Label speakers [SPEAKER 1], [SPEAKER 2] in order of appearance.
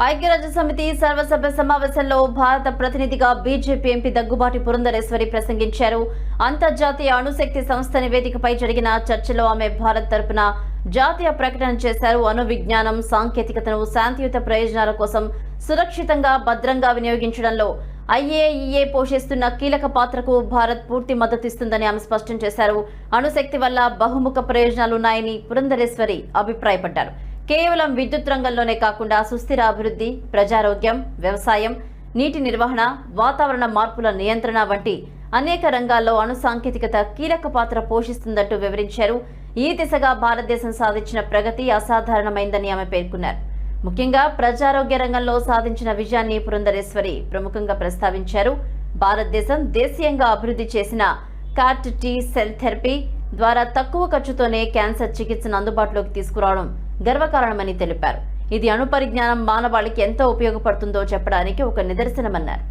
[SPEAKER 1] ఐక్యరాజ్యసమితి సర్వసభ్య సమావేశంలో భారత ప్రతినిధిగా బీజేపీ ఎంపీ దగ్గుబాటి పురంధరేశ్వరి ప్రసంగించారు. అంతర్జాతీయ అణుశక్తి సంస్థ నివేదికపై జరిగిన చర్చలో ఆమె భారత్ తరపున జాతీయ ప్రకటన చేశారు. అణు విజ్ఞానం, సాంకేతికతను శాంతియుత ప్రయోజనాల కోసం సురక్షితంగా, భద్రంగా వినియోగించడంలో ఐఏఈఏ పోషిస్తున్న కీలక పాత్రకు భారత్ పూర్తి మద్దతిస్తుందని ఆమె స్పష్టం చేశారు. అణుశక్తి వల్ల బహుముఖ ప్రయోజనాలున్నాయని పురంధరేశ్వరి అభిప్రాయపడ్డారు. కేవలం విద్యుత్ రంగంలోనే కాకుండా సుస్థిర అభివృద్ధి, ప్రజారోగ్యం, వ్యవసాయం, నీటి నిర్వహణ, వాతావరణ మార్పుల నియంత్రణ వంటి అనేక రంగాల్లో అణు సాంకేతికత కీలక పాత్ర పోషిస్తుందంటూ వివరించారు. ఈ దిశగా భారతదేశం సాధించిన ప్రగతి అసాధారణమైందని ఆమె పేర్కొన్నారు. ముఖ్యంగా ప్రజారోగ్య రంగంలో సాధించిన విజయాన్ని పురంధరేశ్వరి ప్రముఖంగా ప్రస్తావించారు. భారతదేశం దేశీయంగా అభివృద్ధి చేసిన CAR-T సెల్ థెరపీ ద్వారా తక్కువ ఖర్చుతోనే క్యాన్సర్ చికిత్సను అందుబాటులోకి తీసుకురావడం గర్వకారణమని తెలిపారు. ఇది అణు పరిజ్ఞానం మానవాళికి ఎంత ఉపయోగపడుతుందో చెప్పడానికి ఒక నిదర్శనమన్నారు.